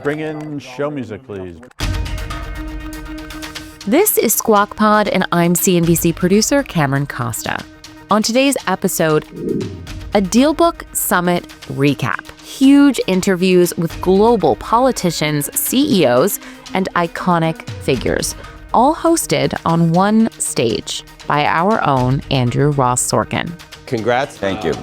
Bring in show music, please. This is Squawk Pod, and I'm CNBC producer Cameron Costa. On today's episode, a DealBook Summit recap. Huge interviews with global politicians, CEOs, and iconic figures, all hosted on one stage by our own Andrew Ross Sorkin. Congrats. Thank you.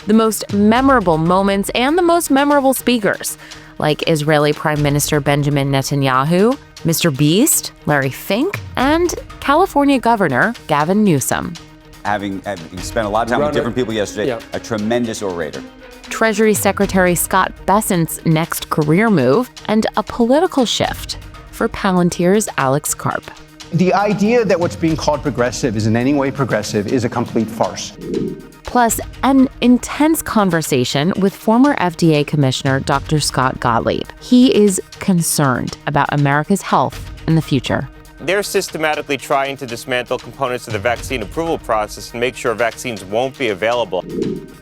The most memorable moments and the most memorable speakers, like Israeli Prime Minister Benjamin Netanyahu, Mr. Beast, Larry Fink, and California Governor Gavin Newsom. Having spent a lot of time with different people yesterday, a tremendous orator. Treasury Secretary Scott Bessent's next career move, and a political shift for Palantir's Alex Karp. The idea that what's being called progressive is in any way progressive is a complete farce. Plus, an intense conversation with former FDA Commissioner Dr. Scott Gottlieb. He is concerned about America's health in the future. They're systematically trying to dismantle components of the vaccine approval process and make sure vaccines won't be available.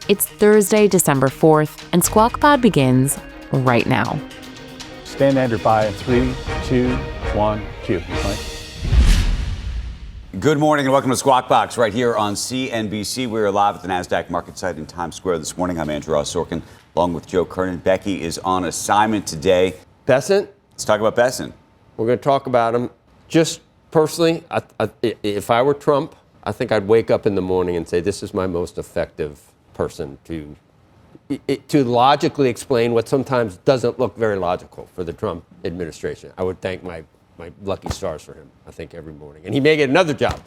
It's Thursday, December 4th, and Squawk Pod begins right now. Stand Andrew by in 3, 2, 1, cue. Right. Good morning and welcome to Squawk Box right here on CNBC. We're live at the NASDAQ market site in Times Square this morning. I'm Andrew Ross Sorkin along with Joe Kernen. Becky is on assignment today. Bessent? Let's talk about Bessent. We're going to talk about him. Just personally, if I were Trump, I think I'd wake up in the morning and say, this is my most effective person to logically explain what sometimes doesn't look very logical for the Trump administration. I would thank my lucky stars for him, I think, every morning. And he may get another job.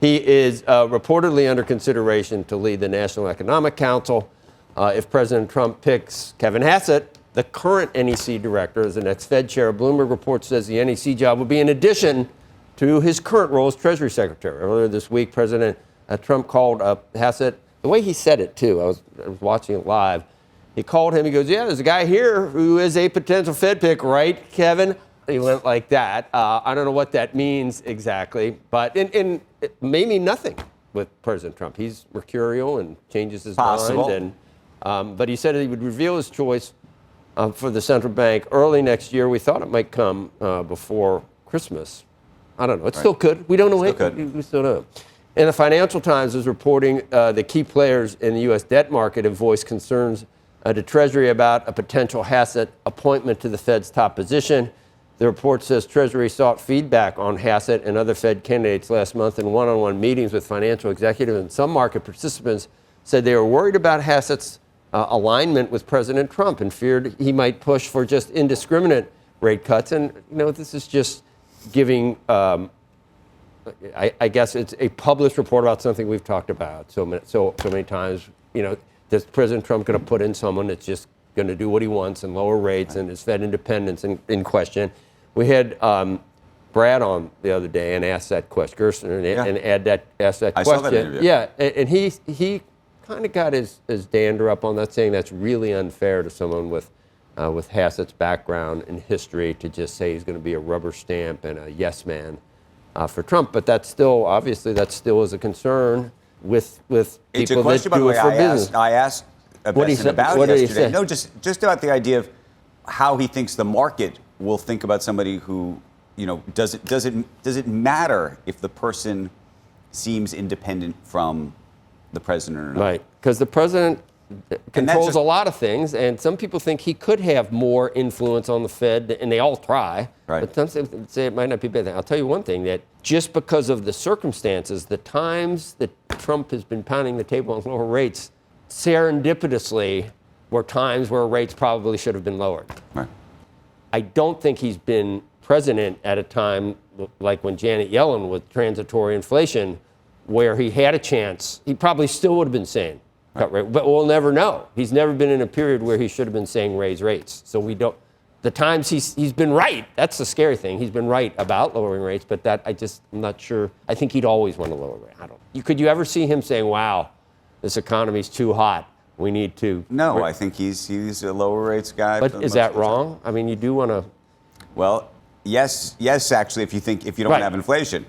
He is reportedly under consideration to lead the National Economic Council. If President Trump picks Kevin Hassett, the current NEC director, as the next Fed chair, a Bloomberg report says the NEC job will be in addition to his current role as Treasury Secretary. Earlier this week, President Trump called Hassett, the way he said it, too, I was watching it live. He called him, he goes, yeah, there's a guy here who is a potential Fed pick, right, Kevin? He went like that. I don't know what that means exactly, but it may mean nothing with President Trump. He's mercurial and changes his mind. But he said he would reveal his choice for the central bank early next year. We thought it might come before Christmas. I don't know. It still could. We don't know. We still don't. And the Financial Times is reporting the key players in the U.S. debt market have voiced concerns to Treasury about a potential Hassett appointment to the Fed's top position. The report says Treasury sought feedback on Hassett and other Fed candidates last month in one-on-one meetings with financial executives, and some market participants said they were worried about Hassett's alignment with President Trump and feared he might push for just indiscriminate rate cuts. And, this is just giving, I guess it's a published report about something we've talked about so many times. Is President Trump going to put in someone that's just going to do what he wants and lower rates and his Fed independence in question? We had Brad on the other day and asked that question, asked that question. I saw that interview. Yeah, and he kind of got his dander up on that, saying that's really unfair to someone with Hassett's background and history to just say he's going to be a rubber stamp and a yes man for Trump. But that's still, obviously, that still is a concern with people that do it for business. I asked Bessent about it yesterday. No, just about the idea of how he thinks the market will think about somebody who, does it matter if the person seems independent from the president or not? Right, because the president controls a lot of things, and some people think he could have more influence on the Fed, and they all try. Right. But some say it might not be bad. I'll tell you one thing, that just because of the circumstances, the times that Trump has been pounding the table on lower rates, serendipitously were times where rates probably should have been lowered. Right. I don't think he's been president at a time like when Janet Yellen with transitory inflation, where he had a chance. He probably still would have been saying cut rate, but we'll never know. He's never been in a period where he should have been saying raise rates. So we don't. The times he's been right. That's the scary thing. He's been right about lowering rates, but I'm not sure. I think he'd always want to lower rates. Could you ever see him saying, "Wow, this economy's too hot. We need to"? No, I think he's a lower rates guy. But is that wrong? I mean, you do want to. Well, yes, actually, if you don't want to have inflation.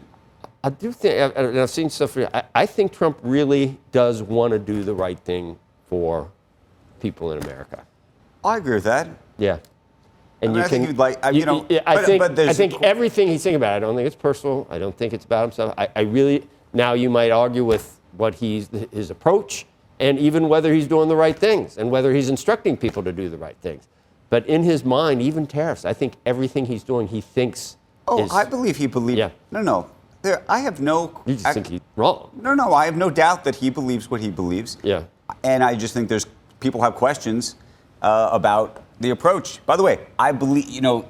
I do think, and I've seen stuff. I think Trump really does want to do the right thing for people in America. I agree with that. Yeah. And I think you'd like, you know, I think everything he's thinking about, I don't think it's personal. I don't think it's about himself. I really, now you might argue with what his approach, and even whether he's doing the right things, and whether he's instructing people to do the right things. But in his mind, even tariffs, I think everything he's doing, he thinks I believe he believes. Yeah. No. I have no... You just think he's wrong. No, I have no doubt that he believes what he believes. Yeah. And I just think people have questions about the approach. By the way, I believe, you know,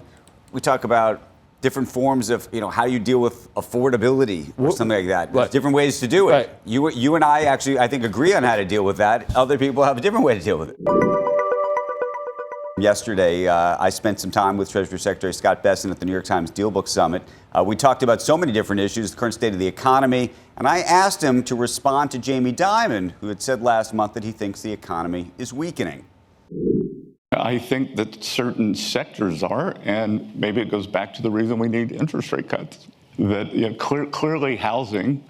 we talk about different forms of, you know, how you deal with affordability or something like that. There's different ways to do it. Right. You and I actually, I think, agree on how to deal with that. Other people have a different way to deal with it. Yesterday, I spent some time with Treasury Secretary Scott Bessent at the New York Times DealBook Summit. We talked about so many different issues, the current state of the economy, and I asked him to respond to Jamie Dimon, who had said last month that he thinks the economy is weakening. I think that certain sectors are, and maybe it goes back to the reason we need interest rate cuts. That, you know, clearly housing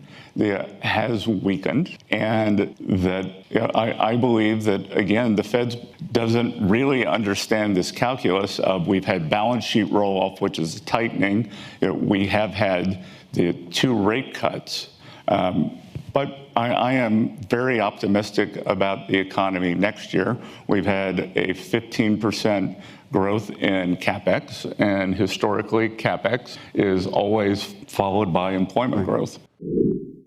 has weakened, and that, you know, I believe that, again, the Fed doesn't really understand this calculus of we've had balance sheet roll-off, which is tightening. You know, we have had the 2 rate cuts. But I am very optimistic about the economy next year. We've had a 15% growth in CapEx, and historically, CapEx is always followed by employment growth.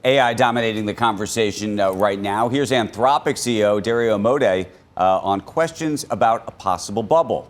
AI dominating the conversation right now. Here's Anthropic CEO Dario Amodei on questions about a possible bubble.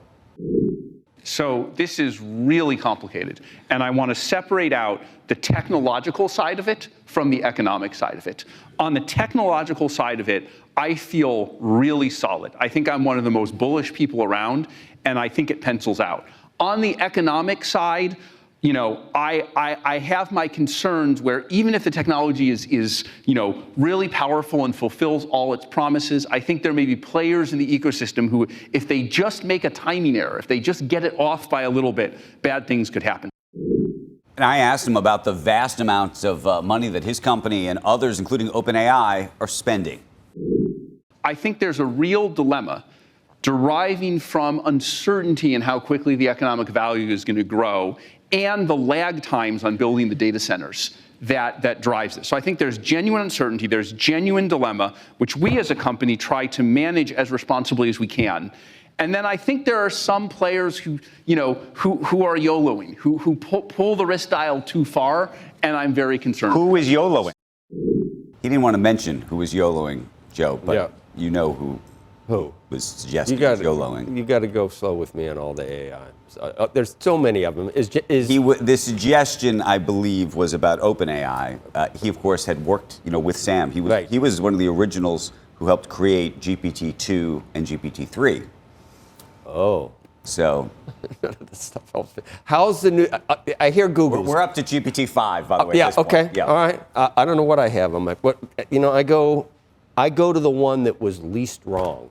So this is really complicated, and I want to separate out the technological side of it from the economic side of it. On the technological side of it, I feel really solid. I think I'm one of the most bullish people around, and I think it pencils out. On the economic side, you know, I have my concerns where even if the technology is you know, really powerful and fulfills all its promises, I think there may be players in the ecosystem who, if they just make a timing error, if they just get it off by a little bit, bad things could happen. And I asked him about the vast amounts of money that his company and others, including OpenAI, are spending. I think there's a real dilemma deriving from uncertainty in how quickly the economic value is going to grow and the lag times on building the data centers that drives this. So I think there's genuine uncertainty, there's genuine dilemma, which we as a company try to manage as responsibly as we can. And then I think there are some players who, you know, who are YOLOing, who pull the risk dial too far, and I'm very concerned. Who is YOLOing? He didn't want to mention who was YOLOing, Joe, but you know who was suggesting YOLOing. You got to go slow with me on all the AI. There's so many of them. The suggestion, I believe, was about OpenAI. He, of course, had worked, you know, with Sam. He was one of the originals who helped create GPT-2 and GPT-3. Oh. So. How's the new? I hear Google. We're up to GPT-5, by the way. Yeah. Okay. Yeah. All right. I don't know what I have on my. You know, I go to the one that was least wrong.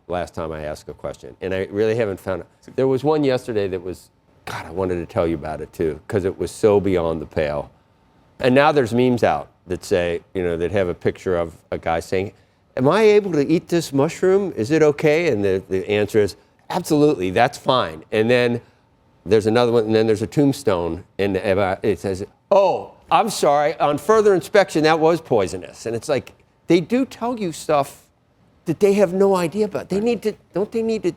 Last time I asked a question, and I really haven't found it. There was one yesterday that was, God, I wanted to tell you about it too, because it was so beyond the pale. And now there's memes out that say, you know, that have a picture of a guy saying, am I able to eat this mushroom? Is it okay? And the answer is, absolutely, that's fine. And then there's another one, and then there's a tombstone, and it says, oh, I'm sorry, on further inspection, that was poisonous. And it's like, they do tell you stuff that they have no idea about. They need to, don't they need to,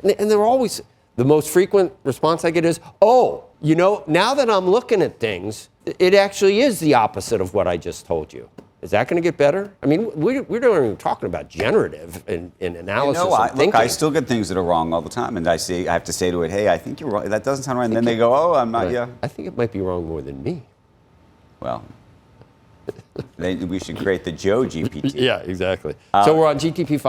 and they're always, the most frequent response I get is, oh, you know, now that I'm looking at things, it actually is the opposite of what I just told you. Is that going to get better? I mean, we're not even talking about generative in analysis and thinking. Look, I still get things that are wrong all the time, and I have to say to it, hey, I think you're wrong. That doesn't sound right. And then they go, oh, I'm not, yeah. I think it might be wrong more than me. Well, then we should create the Joe GPT. Yeah, exactly. So we're on GTP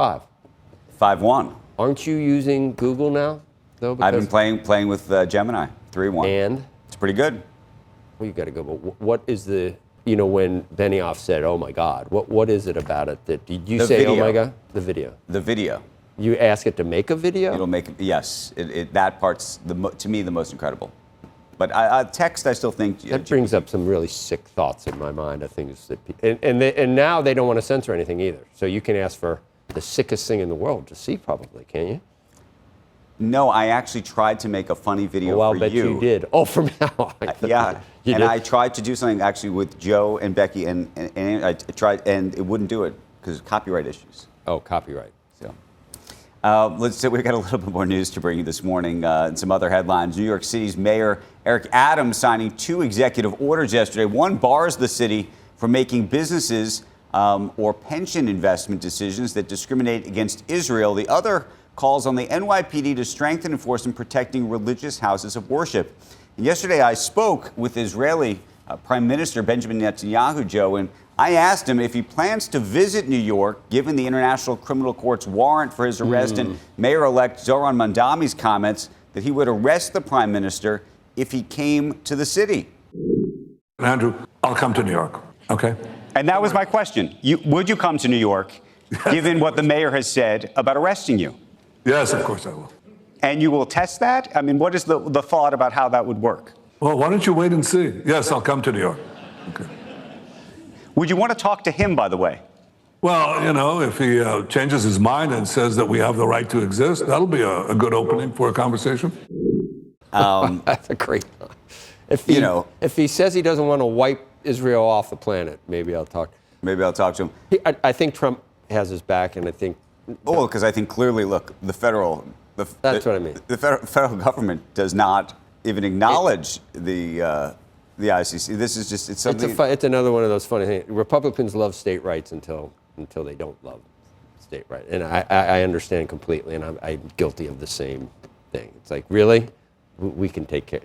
5.1. Aren't you using Google now, though? I've been playing with Gemini 3.1. And? It's pretty good. Well, you got to go. But what is the, you know, when Benioff said, oh my God, what is it about it that, did you say, oh my God? The video. The video. You ask it to make a video? It'll make, yes. That part's, to me, the most incredible. But text, I still think. That brings up some really sick thoughts in my mind of things that, and now they don't want to censor anything either. So you can ask for the sickest thing in the world to see, probably, can't you? No, I actually tried to make a funny video for you. Well, I'll bet you did. Oh, from now. Yeah, and I tried to do something actually with Joe and Becky, and I tried, and it wouldn't do it because of copyright issues. Oh, copyright. So we've got a little bit more news to bring you this morning and some other headlines. New York City's Mayor Eric Adams signing 2 executive orders yesterday. One bars the city from making businesses or pension investment decisions that discriminate against Israel. The other calls on the NYPD to strengthen enforcement protecting religious houses of worship. And yesterday I spoke with Israeli Prime Minister Benjamin Netanyahu, Joe, and I asked him if he plans to visit New York, given the International Criminal Court's warrant for his arrest and Mayor-elect Zohran Mamdani's comments that he would arrest the Prime Minister if he came to the city. Andrew, I'll come to New York, okay? And that was my question. Would you come to New York, given what the mayor has said about arresting you? Yes, of course I will. And you will test that? I mean, what is the thought about how that would work? Well, why don't you wait and see? Yes, I'll come to New York. Okay. Would you want to talk to him, by the way? Well, you know, if he changes his mind and says that we have the right to exist, that'll be a good opening for a conversation. That's a great one. If he says he doesn't want to wipe Israel off the planet, maybe I'll talk. Maybe I'll talk to him. I think Trump has his back, and I think. Oh, because I think clearly, look, that's what I mean. The federal government does not even acknowledge the ICC. This is just something. It's another one of those funny things. Republicans love state rights until they don't love state rights, and I understand completely, and I'm guilty of the same thing. It's like, really, we can take care,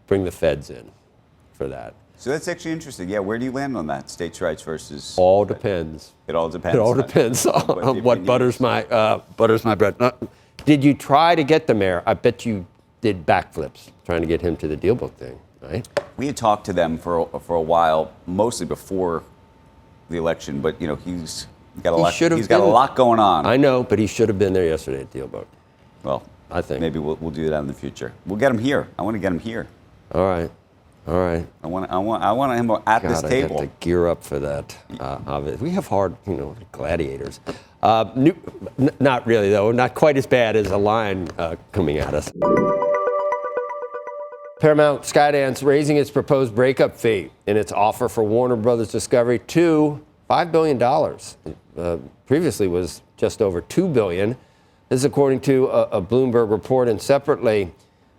bring the feds in for that. So that's actually interesting. Yeah, where do you land on that? States' rights versus. All depends. It all depends. It all depends on what butters my bread. Did you try to get the mayor? I bet you did backflips trying to get him to the DealBook thing, right? We had talked to them for a while, mostly before the election, but he's got a lot going on. I know, but he should have been there yesterday at DealBook. Well, I think maybe we'll do that in the future. We'll get him here. I want to get him here. All right. I want him at this table. I have to gear up for that. We have hard, gladiators. Not really, though. Not quite as bad as a lion coming at us. Paramount Skydance raising its proposed breakup fee in its offer for Warner Brothers Discovery to $5 billion. Previously was just over $2 billion. This is according to a Bloomberg report. And separately,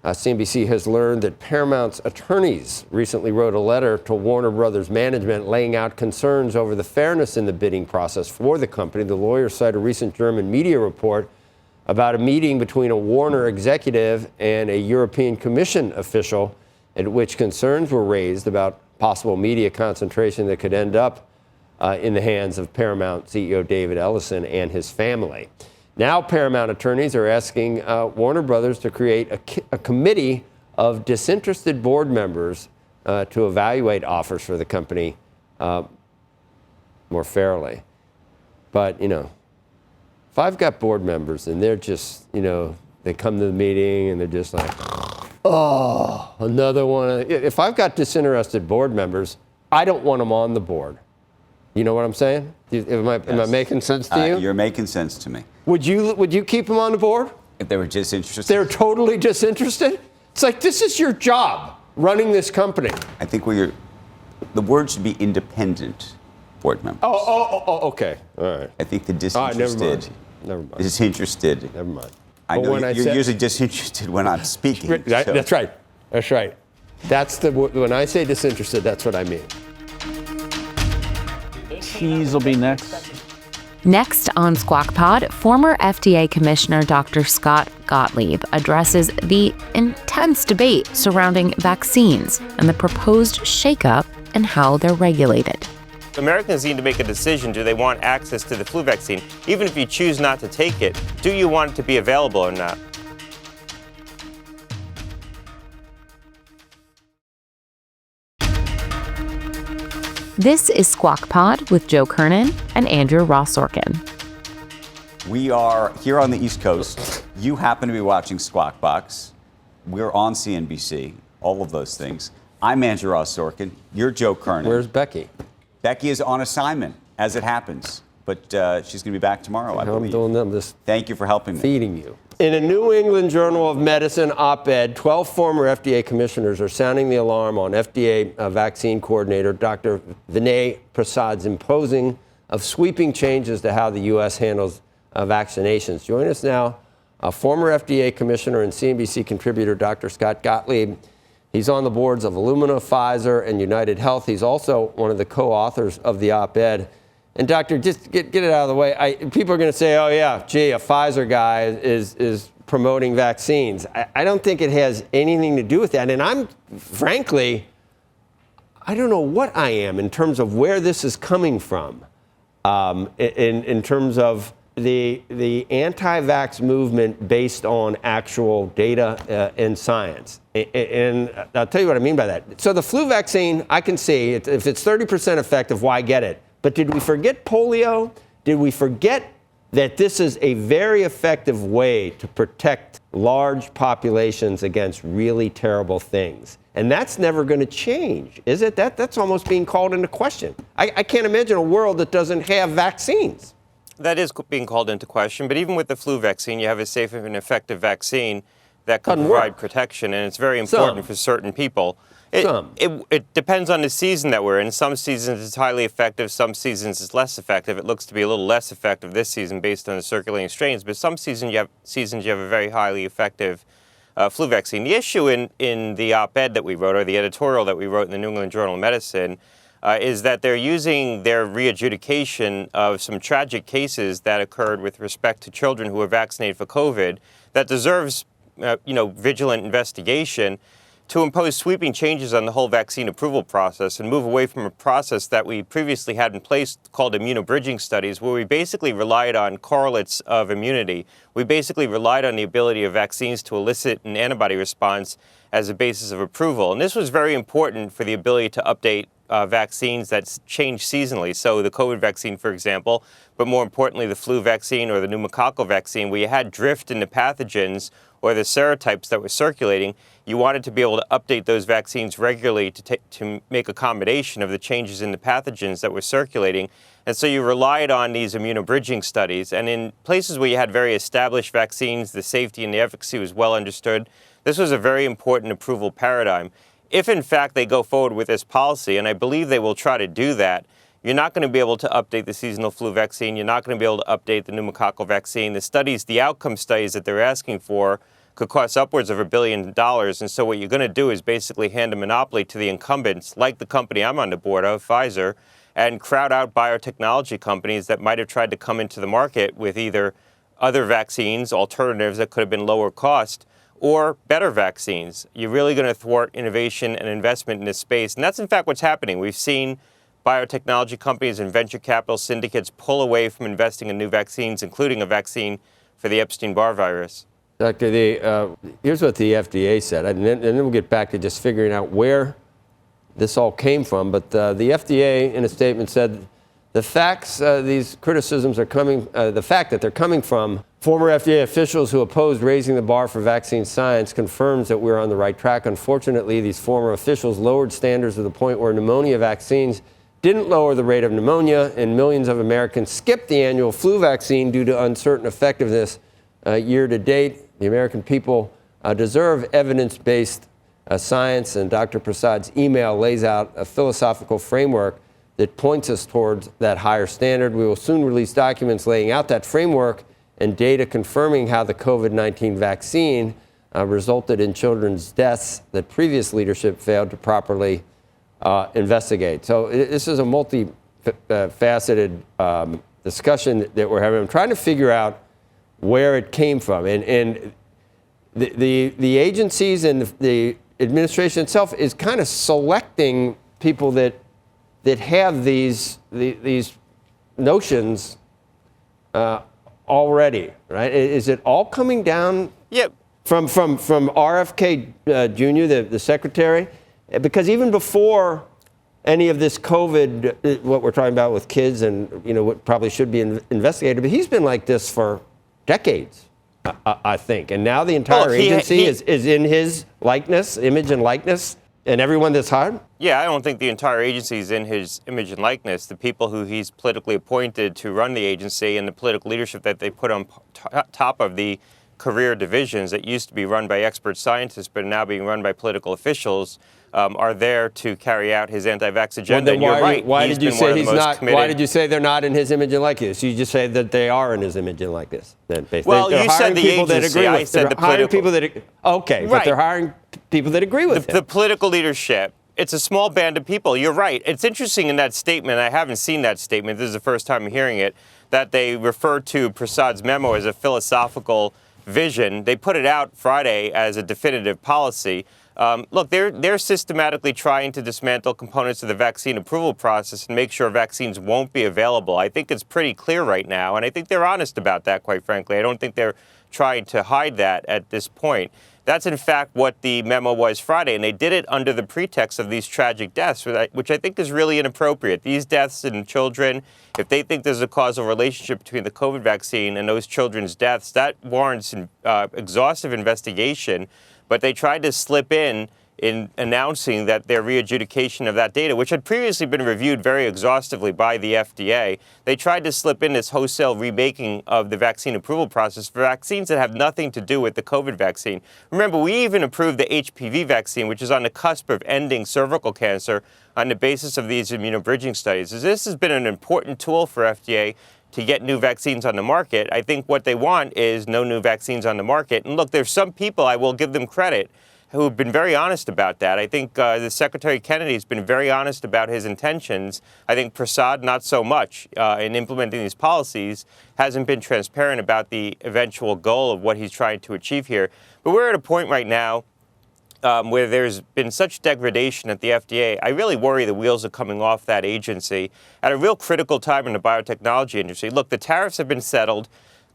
CNBC has learned that Paramount's attorneys recently wrote a letter to Warner Brothers management laying out concerns over the fairness in the bidding process for the company. The lawyers cite a recent German media report about a meeting between a Warner executive and a European Commission official at which concerns were raised about possible media concentration that could end up in the hands of Paramount CEO David Ellison and his family. Now Paramount attorneys are asking Warner Brothers to create a committee of disinterested board members to evaluate offers for the company more fairly. But, if I've got board members and they're just, they come to the meeting and they're just like, oh, another one. If I've got disinterested board members, I don't want them on the board. You know what I'm saying? Am I making sense to you? You're making sense to me. Would you keep them on the board? If they were disinterested? They're totally disinterested? It's like, this is your job, running this company. I think the word should be independent board members. Oh, okay. All right. I think the disinterested. Never mind. Disinterested. Never mind. I know you're usually disinterested when I'm speaking. Right, so. That's right. When I say disinterested, that's what I mean. Cheese will be next. Next on Squawk Pod, former FDA Commissioner Dr. Scott Gottlieb addresses the intense debate surrounding vaccines and the proposed shakeup and how they're regulated. Americans need to make a decision. Do they want access to the flu vaccine? Even if you choose not to take it, do you want it to be available or not? This is Squawk Pod with Joe Kernen and Andrew Ross Sorkin. We are here on the East Coast. You happen to be watching Squawk Box. We're on CNBC, all of those things. I'm Andrew Ross Sorkin. You're Joe Kernen. Where's Becky? Becky is on assignment, as it happens. But she's going to be back tomorrow, I believe. I'm just Thank you for helping me. Feeding you. In a New England Journal of Medicine op-ed, 12 former FDA commissioners are sounding the alarm on FDA vaccine coordinator Dr. Vinay Prasad's imposing of sweeping changes to how the U.S. handles vaccinations. Join us now, former FDA commissioner and CNBC contributor Dr. Scott Gottlieb. He's on the boards of Illumina, Pfizer, and United Health. He's also one of the co-authors of the op-ed. And doctor, just get it out of the way. People are going to say, oh yeah, gee, a Pfizer guy is promoting vaccines. I don't think it has anything to do with that. And I'm, frankly, I don't know what I am in terms of where this is coming from, in terms of the anti-vax movement based on actual data and science. And I'll tell you what I mean by that. So the flu vaccine, I can see, if it's 30% effective, why get it? But did we forget polio? Did we forget that this is a very effective way to protect large populations against really terrible things? And that's never going to change, is it? That's almost being called into question. I can't imagine a world that doesn't have vaccines. That is being called into question. But even with the flu vaccine, you have a safe and effective vaccine that can provide protection. And it's very important for certain people. It depends on the season that we're in. Some seasons it's highly effective, some seasons it's less effective. It looks to be a little less effective this season based on the circulating strains, but some seasons you have a very highly effective flu vaccine. The issue in the op-ed that we wrote, or the editorial that we wrote in the New England Journal of Medicine, is that they're using their re-adjudication of some tragic cases that occurred with respect to children who were vaccinated for COVID that deserves vigilant investigation, to impose sweeping changes on the whole vaccine approval process and move away from a process that we previously had in place called immunobridging studies, where we basically relied on correlates of immunity. We basically relied on the ability of vaccines to elicit an antibody response as a basis of approval. And this was very important for the ability to update vaccines that change seasonally. So the COVID vaccine, for example, but more importantly, the flu vaccine or the pneumococcal vaccine, where you had drift in the pathogens or the serotypes that were circulating, you wanted to be able to update those vaccines regularly to make accommodation of the changes in the pathogens that were circulating. And so you relied on these immunobridging studies. And in places where you had very established vaccines, the safety and the efficacy was well understood. This was a very important approval paradigm. If, in fact, they go forward with this policy, and I believe they will try to do that, you're not going to be able to update the seasonal flu vaccine. You're not going to be able to update the pneumococcal vaccine. The outcome studies that they're asking for could cost upwards of $1 billion. And so what you're going to do is basically hand a monopoly to the incumbents, like the company I'm on the board of, Pfizer, and crowd out biotechnology companies that might have tried to come into the market with either other vaccines, alternatives that could have been lower cost, or better vaccines. You're really going to thwart innovation and investment in this space. And that's, in fact, what's happening. We've seen biotechnology companies and venture capital syndicates pull away from investing in new vaccines, including a vaccine for the Epstein-Barr virus. Doctor, here's what the FDA said, and then we'll get back to just figuring out where this all came from. But the FDA, in a statement, said the facts, these criticisms are coming, the fact that they're coming from former FDA officials who opposed raising the bar for vaccine science confirms that we're on the right track. Unfortunately, these former officials lowered standards to the point where pneumonia vaccines didn't lower the rate of pneumonia, and millions of Americans skipped the annual flu vaccine due to uncertain effectiveness. Year to date, the American people deserve evidence-based science, and Dr. Prasad's email lays out a philosophical framework that points us towards that higher standard. We will soon release documents laying out that framework and data confirming how the COVID-19 vaccine resulted in children's deaths that previous leadership failed to properly investigate. So this is a multi-faceted discussion that we're having. I'm trying to figure out where it came from. And the agencies and the administration itself is kind of selecting people that have these notions already, right? Is it all coming down from RFK Jr., the secretary? Because even before any of this COVID, what we're talking about with kids and, what probably should be investigated, but he's been like this for decades, I think. And now the entire agency is in his likeness, image and likeness, and everyone that's hired? Yeah, I don't think the entire agency is in his image and likeness. The people who he's politically appointed to run the agency and the political leadership that they put on top of the career divisions that used to be run by expert scientists but are now being run by political officials are there to carry out his anti-vax agenda. Well, and you're right. Why did you say he's not? Committed. Why did you say they're not in his image and likeness? You just said that they are in his image and likeness. Then, well, you said the agency. I said the political. Okay, right. But they're hiring people that agree with him. The political leadership. It's a small band of people. You're right. It's interesting in that statement. I haven't seen that statement. This is the first time I'm hearing it. That they refer to Prasad's memo as a philosophical vision. They put it out Friday as a definitive policy. Look, they're systematically trying to dismantle components of the vaccine approval process and make sure vaccines won't be available. I think it's pretty clear right now, and I think they're honest about that, quite frankly. I don't think they're trying to hide that at this point. That's, in fact, what the memo was Friday, and they did it under the pretext of these tragic deaths, which I think is really inappropriate. These deaths in children, if they think there's a causal relationship between the COVID vaccine and those children's deaths, that warrants an exhaustive investigation. But they tried to slip in announcing that their re-adjudication of that data, which had previously been reviewed very exhaustively by the FDA, they tried to slip in this wholesale remaking of the vaccine approval process for vaccines that have nothing to do with the COVID vaccine. Remember, we even approved the HPV vaccine, which is on the cusp of ending cervical cancer on the basis of these immunobridging studies. This has been an important tool for FDA to get new vaccines on the market. I think what they want is no new vaccines on the market. And look, there's some people, I will give them credit, who have been very honest about that. I think the Secretary Kennedy has been very honest about his intentions. I think Prasad, not so much in implementing these policies, hasn't been transparent about the eventual goal of what he's trying to achieve here. But we're at a point right now where there's been such degradation at the FDA. I really worry the wheels are coming off that agency at a real critical time in the biotechnology industry. Look, the tariffs have been settled.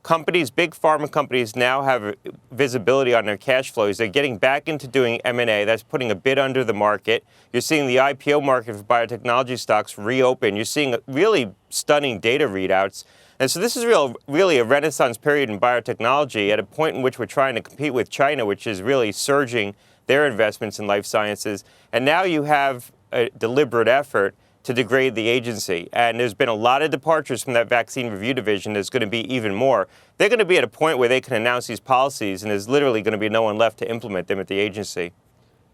Companies, big pharma companies, now have visibility on their cash flows. They're getting back into doing M&A. That's putting a bid under the market. You're seeing the IPO market for biotechnology stocks reopen. You're seeing really stunning data readouts. And so this is really a renaissance period in biotechnology at a point in which we're trying to compete with China, which is really surging their investments in life sciences. And now you have a deliberate effort to degrade the agency. And there's been a lot of departures from that vaccine review division. There's going to be even more. They're going to be at a point where they can announce these policies, and there's literally going to be no one left to implement them at the agency.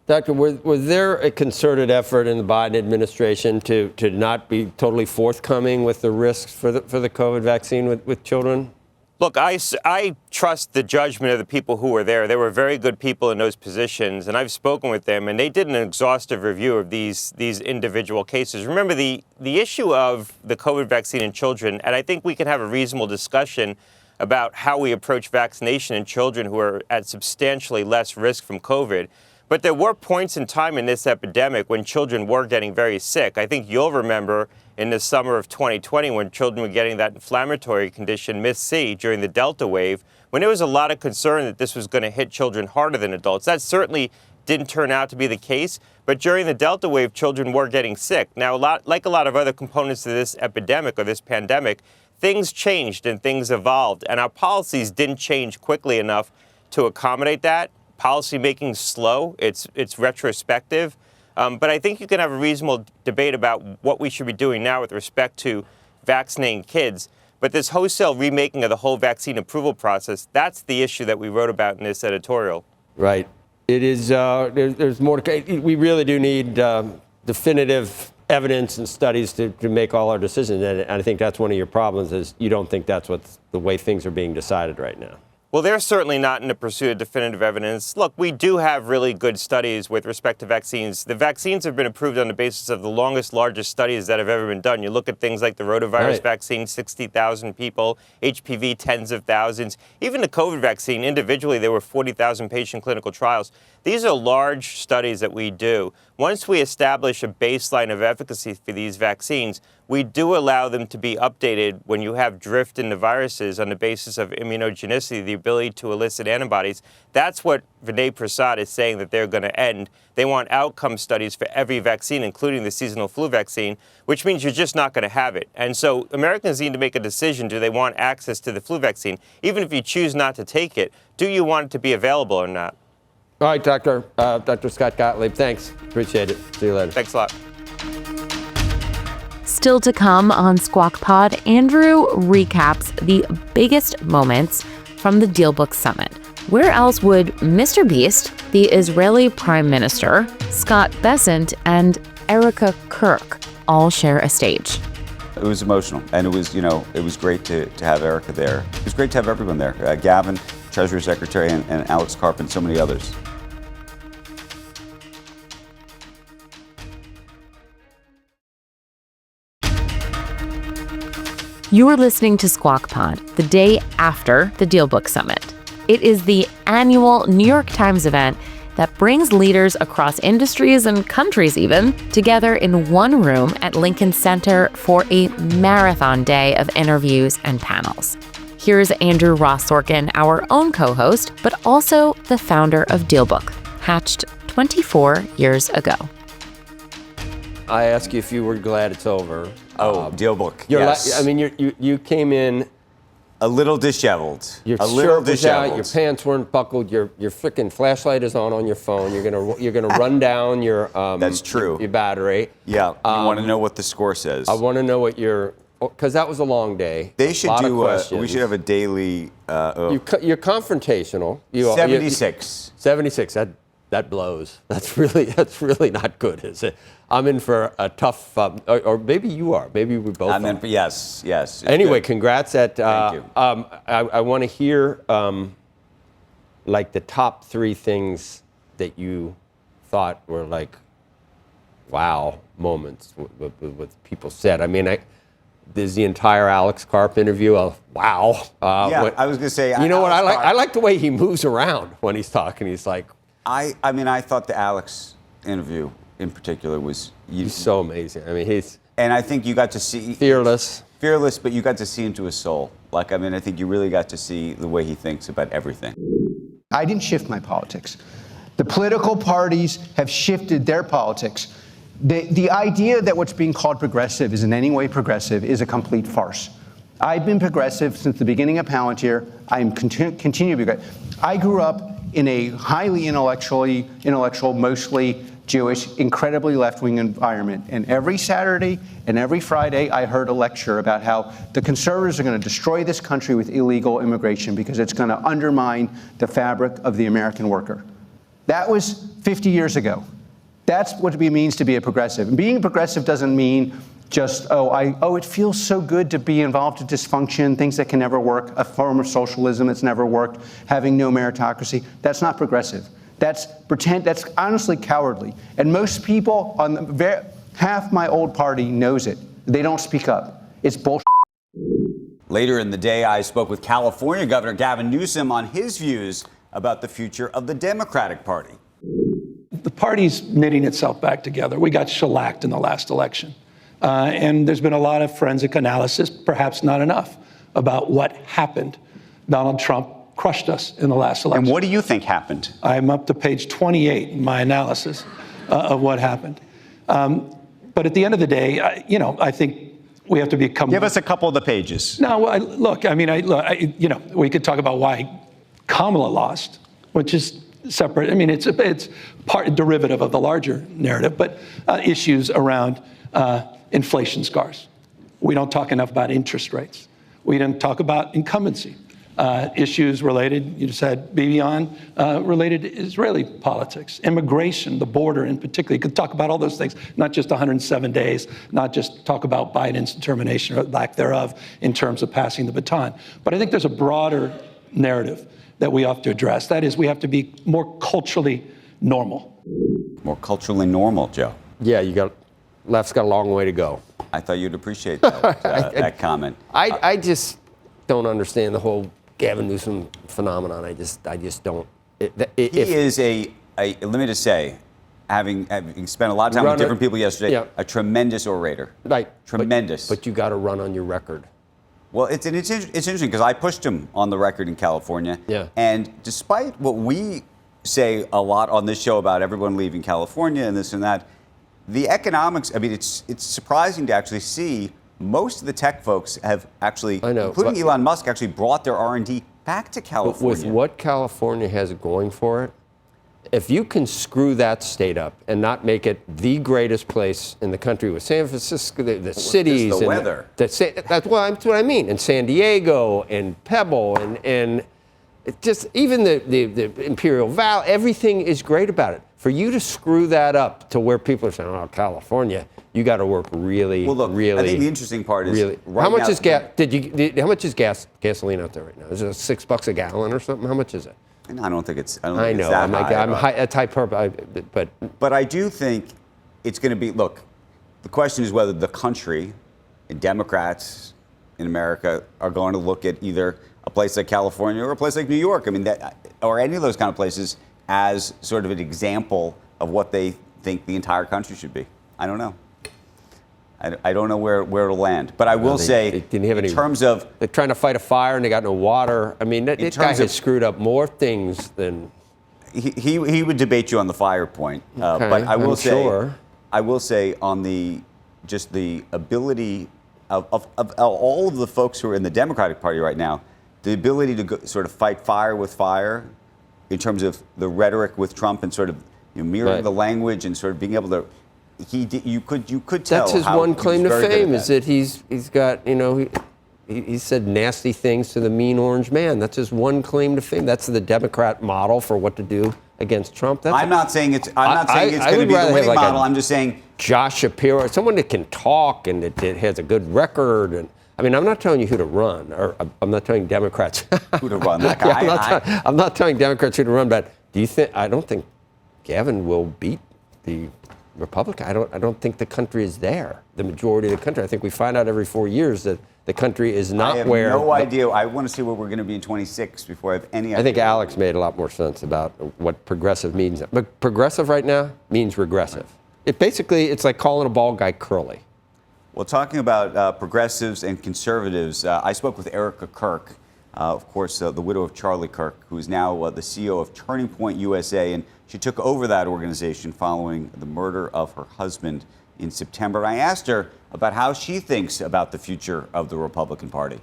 Doctor, was there a concerted effort in the Biden administration to not be totally forthcoming with the risks for the COVID vaccine with children? Look, I trust the judgment of the people who were there. They were very good people in those positions, and I've spoken with them, and they did an exhaustive review of these individual cases. Remember, the issue of the COVID vaccine in children, and I think we can have a reasonable discussion about how we approach vaccination in children who are at substantially less risk from COVID. But there were points in time in this epidemic when children were getting very sick. I think you'll remember in the summer of 2020 when children were getting that inflammatory condition, MIS-C, during the Delta wave, when there was a lot of concern that this was going to hit children harder than adults. That certainly didn't turn out to be the case. But during the Delta wave, children were getting sick. Now, like a lot of other components of this epidemic or this pandemic, things changed and things evolved. And our policies didn't change quickly enough to accommodate that. Policy making is slow. It's retrospective. But I think you can have a reasonable debate about what we should be doing now with respect to vaccinating kids. But this wholesale remaking of the whole vaccine approval process, that's the issue that we wrote about in this editorial. Right. It is, there's more to, we really do need definitive evidence and studies to make all our decisions. And I think that's one of your problems is you don't think that's what's the way things are being decided right now. Well, they're certainly not in the pursuit of definitive evidence. Look, we do have really good studies with respect to vaccines. The vaccines have been approved on the basis of the largest studies that have ever been done. You look at things like the rotavirus vaccine, 60,000 people, HPV, tens of thousands. Even the COVID vaccine, individually, there were 40,000 patient clinical trials. These are large studies that we do. Once we establish a baseline of efficacy for these vaccines, we do allow them to be updated when you have drift in the viruses on the basis of immunogenicity, the ability to elicit antibodies. That's what Vinay Prasad is saying that they're going to end. They want outcome studies for every vaccine, including the seasonal flu vaccine, which means you're just not going to have it. And so Americans need to make a decision. Do they want access to the flu vaccine? Even if you choose not to take it, do you want it to be available or not? All right, Dr. Scott Gottlieb, thanks. Appreciate it. See you later. Thanks a lot. Still to come on Squawk Pod, Andrew recaps the biggest moments from the DealBook Summit. Where else would Mr. Beast, the Israeli Prime Minister, Scott Bessent, and Erika Kirk all share a stage? It was emotional, and it was great to have Erika there. It was great to have everyone there. Gavin, Treasury Secretary, and Alex Karp, and so many others. You're listening to Squawk Pod, the day after the DealBook Summit. It is the annual New York Times event that brings leaders across industries and countries even together in one room at Lincoln Center for a marathon day of interviews and panels. Here's Andrew Ross Sorkin, our own co-host, but also the founder of DealBook, hatched 24 years ago. I ask you if you were glad it's over. DealBook. Yes. You came in a little disheveled. Your a little shirt was disheveled. out, your pants weren't buckled. Your freaking flashlight is on your phone. You're gonna run down your That's true. Your battery. Yeah. You want to know what the score says? I want to know what because that was a long day. They should do. We should have a daily. You're confrontational. 76. 76. That blows. That's really not good, is it? I'm in for a tough, or maybe you are. Maybe we both. I'm in for yes. Anyway, good. Congrats at. Thank you. I want to hear like the top 3 things that you thought were like, wow moments with people said. I mean, there's the entire Alex Karp interview. Wow. I was gonna say. You know what I like? I like the way he moves around when he's talking. He's like. I thought the Alex interview in particular was. He's so amazing. I mean, and I think you got to see. Fearless, but you got to see into his soul. I think you really got to see the way he thinks about everything. I didn't shift my politics. The political parties have shifted their politics. The idea that what's being called progressive is in any way progressive is a complete farce. I've been progressive since the beginning of Palantir. I am continue to be progressive. I grew up in a highly intellectual, mostly Jewish, incredibly left-wing environment. And every Saturday and every Friday, I heard a lecture about how the conservatives are going to destroy this country with illegal immigration because it's going to undermine the fabric of the American worker. That was 50 years ago. That's what it means to be a progressive. And being a progressive doesn't mean just, it feels so good to be involved in dysfunction, things that can never work, a form of socialism that's never worked, having no meritocracy. That's not progressive. That's honestly cowardly. And most people half my old party knows it. They don't speak up. It's bullshit. Later in the day, I spoke with California Governor Gavin Newsom on his views about the future of the Democratic Party. The party's knitting itself back together. We got shellacked in the last election. And there's been a lot of forensic analysis, perhaps not enough, about what happened. Donald Trump crushed us in the last election. And what do you think happened? I'm up to page 28 in my analysis of what happened. But at the end of the day, I think we have to become. Give us a couple of the pages. No, we could talk about why Kamala lost, which is separate. I mean, it's part derivative of the larger narrative, but issues around inflation scars. We don't talk enough about interest rates. We didn't talk about incumbency. Issues related, you said, beyond related to Israeli politics, immigration, the border in particular. You could talk about all those things, not just 107 days, not just talk about Biden's determination or lack thereof in terms of passing the baton. But I think there's a broader narrative that we have to address. That is, we have to be more culturally normal. More culturally normal, Joe. Yeah, left's got a long way to go. I thought you'd appreciate that comment. I just don't understand the whole Gavin Newsom phenomenon. I just don't. He is let me just say, having spent a lot of time with different people yesterday, a tremendous orator. Right. Tremendous. But you got to run on your record. Well, it's interesting because I pushed him on the record in California. Yeah. And despite what we say a lot on this show about everyone leaving California and this and that, the economics, it's surprising to actually see most of the tech folks have actually, including Elon Musk, actually brought their R&D back to California. With what California has going for it, if you can screw that state up and not make it the greatest place in the country with San Francisco, the cities, the weather. That's what I mean. And San Diego and Pebble and It just even the Imperial Valley, everything is great about it. For you to screw that up to where people are saying, "Oh, California, you got to work really, well, look, really." I think the interesting part is really. Right how much now, is gas? How much is gasoline out there right now? Is it $6 a gallon or something? How much is it? And I don't think it's. I know. It's that I'm high. That's hyperbole, but. But I do think it's going to be. Look, the question is whether the country and Democrats in America are going to look at either a place like California or a place like New York. I mean, or any of those kind of places as sort of an example of what they think the entire country should be. I don't know. I don't know where it'll land. But I will say, they didn't have in any, terms of... They're trying to fight a fire and they got no water. I mean, this guy has screwed up more things than... He would debate you on the fire point. Okay, but I will say... Sure. I will say on the ability of all of the folks who are in the Democratic Party right now, the ability to sort of fight fire with fire in terms of the rhetoric with Trump and sort of mirroring the language and sort of being able to... You could tell. That's his one claim to fame is that he's got, he said nasty things to the mean orange man. That's his one claim to fame. That's the Democrat model for what to do against Trump. I'm not saying it's going to be the winning model. I'm just saying Josh Shapiro, someone that can talk and that has a good record. And I mean, I'm not telling you who to run, or I'm not telling Democrats who to run. That guy. I'm not telling Democrats who to run. But I don't think Gavin will beat the Republican. I don't think the country is there. The majority of the country. I think we find out every 4 years that the country is not where. I have no idea. I want to see where we're going to be in 26 before I have any idea. I think Alex made a lot more sense about what progressive means. But progressive right now means regressive. Right. It's like calling a bald guy curly. Well, talking about progressives and conservatives, I spoke with Erika Kirk, of course, the widow of Charlie Kirk, who is now the CEO of Turning Point USA, and she took over that organization following the murder of her husband in September. I asked her about how she thinks about the future of the Republican Party.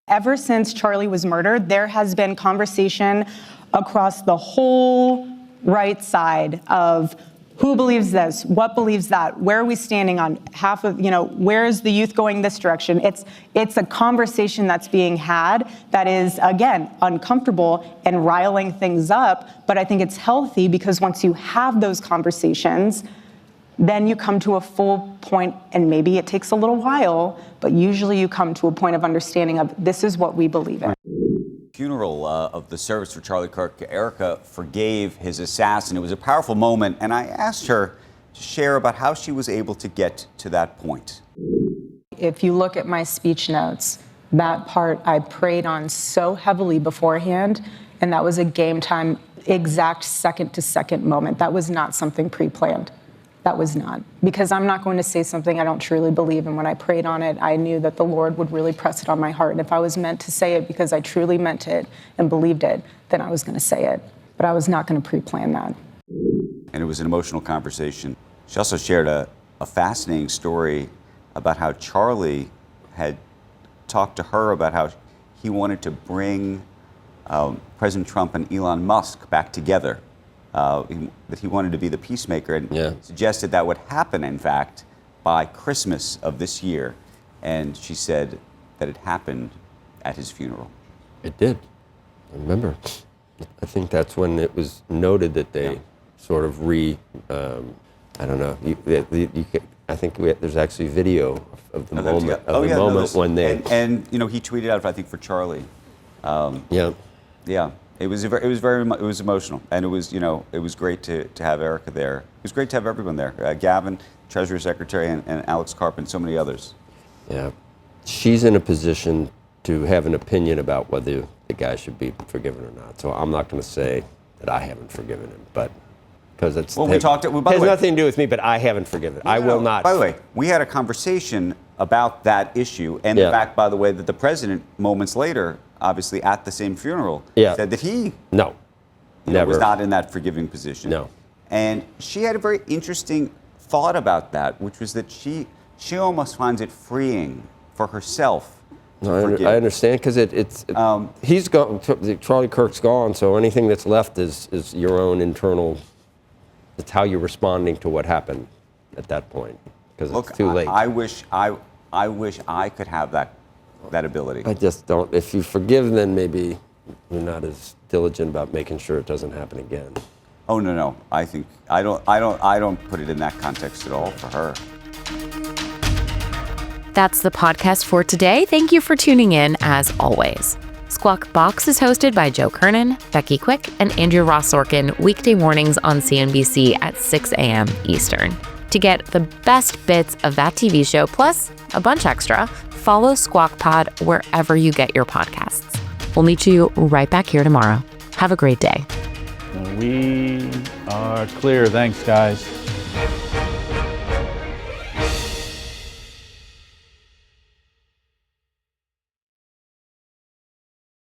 Ever since Charlie was murdered, there has been conversation across the whole right side of who believes this, what believes that, where are we standing on half of, where is the youth going this direction? It's a conversation that's being had that is, again, uncomfortable and riling things up. But I think it's healthy because once you have those conversations, then you come to a full point, and maybe it takes a little while, but usually you come to a point of understanding of this is what we believe in. Funeral of the service for Charlie Kirk, Erika forgave his assassin. It was a powerful moment, and I asked her to share about how she was able to get to that point. If you look at my speech notes, that part I prayed on so heavily beforehand, and that was a game time, exact second-to-second moment. That was not something pre-planned. That was not. Because I'm not going to say something I don't truly believe. And when I prayed on it, I knew that the Lord would really press it on my heart. And if I was meant to say it because I truly meant it and believed it, then I was going to say it. But I was not going to pre-plan that. And it was an emotional conversation. She also shared a fascinating story about how Charlie had talked to her about how he wanted to bring President Trump and Elon Musk back together. That he wanted to be the peacemaker and suggested that would happen, in fact, by Christmas of this year. And she said that it happened at his funeral. It did. I remember. I think that's when it was noted that they sort of I don't know. I think there's actually video of the moment when they... And he tweeted out, I think, for Charlie. Yeah. It was emotional, and it was great to have Erika there. It was great to have everyone there. Gavin, Treasury Secretary, and Alex Karp, and so many others. Yeah, she's in a position to have an opinion about whether the guy should be forgiven or not. So I'm not going to say that I haven't forgiven him, but because it's we talked. By the way, has nothing to do with me. But I haven't forgiven. I will not. By the way, we had a conversation about that issue, and the fact, by the way, that the president moments later, obviously at the same funeral, said that he never was not in that forgiving position. No. And she had a very interesting thought about that, which was that she almost finds it freeing for herself. I understand, because he's gone. Charlie Kirk's gone, so anything that's left is your own internal. It's how you're responding to what happened at that point, because it's too late. I wish I could have that ability. I just don't. If you forgive, then maybe as diligent about making sure it doesn't happen again. Oh, no. I think I don't put it in that context at all for her. That's the podcast for today. Thank you for tuning in, as always. Squawk Box is hosted by Joe Kernen, Becky Quick, and Andrew Ross Sorkin, weekday mornings on CNBC at 6 a.m. Eastern. To get the best bits of that TV show, plus a bunch extra, follow Squawk Pod wherever you get your podcasts. We'll meet you right back here tomorrow. Have a great day. We are clear. Thanks, guys.